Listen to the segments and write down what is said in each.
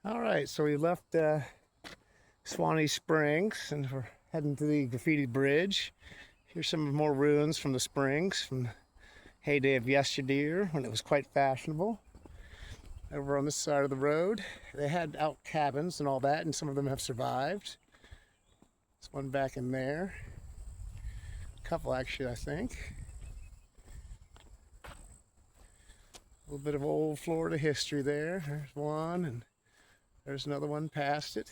All right, so we left Swanee Springs and we're heading to the Graffiti Bridge. Here's some more ruins from the springs from the heyday of yesteryear when it was quite fashionable. Over on this side of the road, they had out cabins and all that, and some of them have survived. There's one back in there. A couple, actually, I think. A little bit of old Florida history there. There's one, and there's another one past it.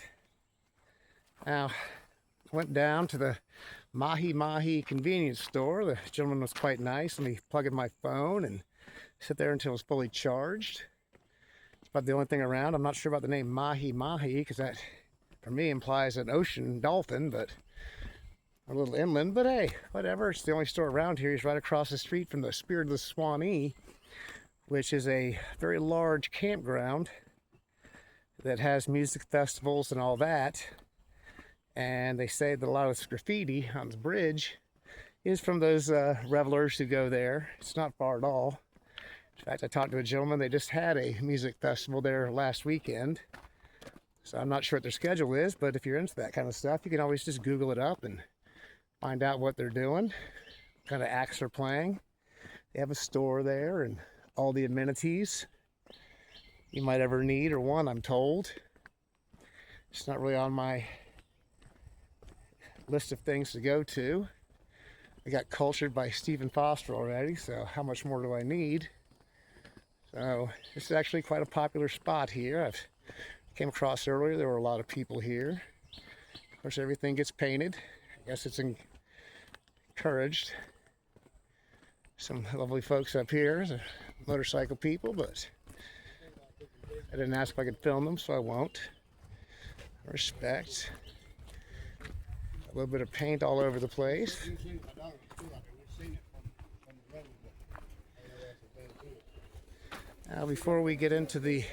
Now, I went down to the Mahi Mahi convenience store. The gentleman was quite nice. Let me plug in my phone and sit there until it's fully charged. It's about the only thing around. I'm not sure about the name Mahi Mahi because that, for me, implies an ocean dolphin, but a little inland. But hey, whatever. It's the only store around here. He's right across the street from the Spirit of the Swanee, which is a very large campground that has music festivals and all that. And they say that a lot of this graffiti on the bridge is from those revelers who go there. It's not far at all. In fact, I talked to a gentleman. They just had a music festival there last weekend. So I'm not sure what their schedule is, but if you're into that kind of stuff, you can always just Google it up and find out what they're doing, what kind of acts they're playing. They have a store there and all the amenities you might ever need or want, I'm told. It's not really on my list of things to go to. I got cultured by Stephen Foster already, so how much more do I need? So this is actually quite a popular spot here. I came across earlier, there were a lot of people here. Of course, everything gets painted. I guess it's encouraged. Some lovely folks up here, the motorcycle people, but I didn't ask if I could film them, so I won't. Respect. A little bit of paint all over the place. Now, before we get into the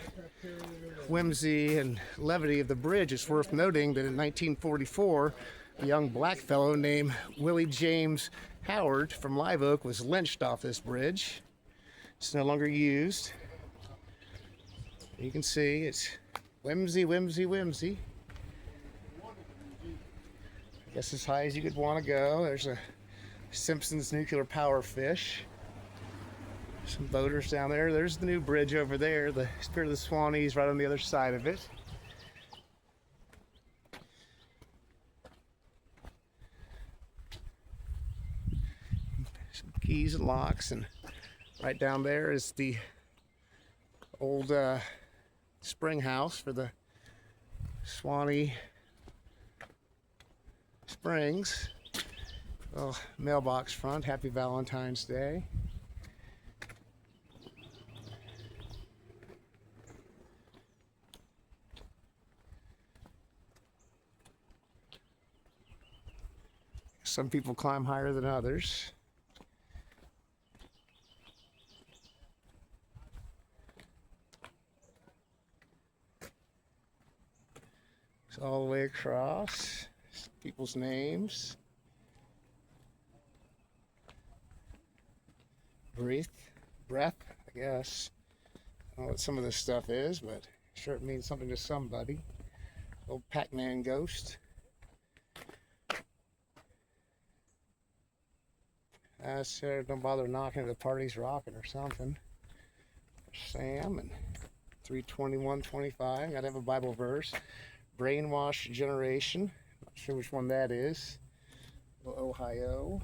whimsy and levity of the bridge, it's worth noting that in 1944, a young black fellow named Willie James Howard from Live Oak was lynched off this bridge. It's no longer used. You can see it's whimsy, whimsy, whimsy. I guess as high as you could want to go. There's a Simpsons nuclear power fish. Some boaters down there. There's the new bridge over there. The Spirit of the Swanee's right on the other side of it. Some keys and locks, and right down there is the old spring house for the Swanee Springs. Well, mailbox front. Happy Valentine's Day. Some people climb higher than others. It's all the way across. People's names. Breath, I guess. I don't know what some of this stuff is, but sure it means something to somebody. Old Pac-Man ghost. Sure, don't bother knocking, the party's rocking or something. Sam and 321:25. Gotta have a Bible verse. Brainwash generation. Not sure which one that is. Ohio.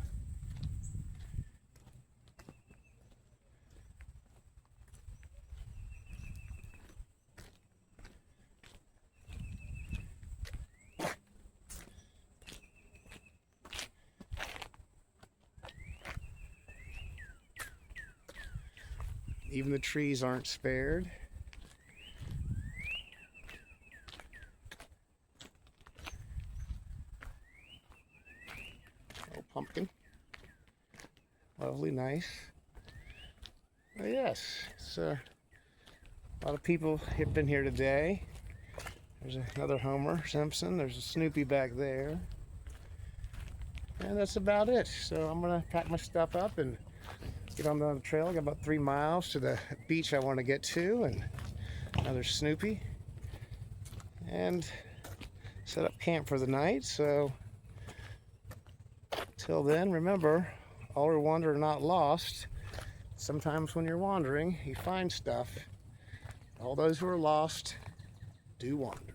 Even the trees aren't spared. Oh, pumpkin. Lovely, nice. Oh, yes, it's a lot of people have been here today. There's another Homer Simpson. There's a Snoopy back there. And that's about it. So I'm gonna pack my stuff up and get on the trail. I got about 3 miles to the beach I want to get to, and another Snoopy. and set up camp for the night. So till then, remember, all who wander are not lost. Sometimes when you're wandering, you find stuff. All those who are lost do wander.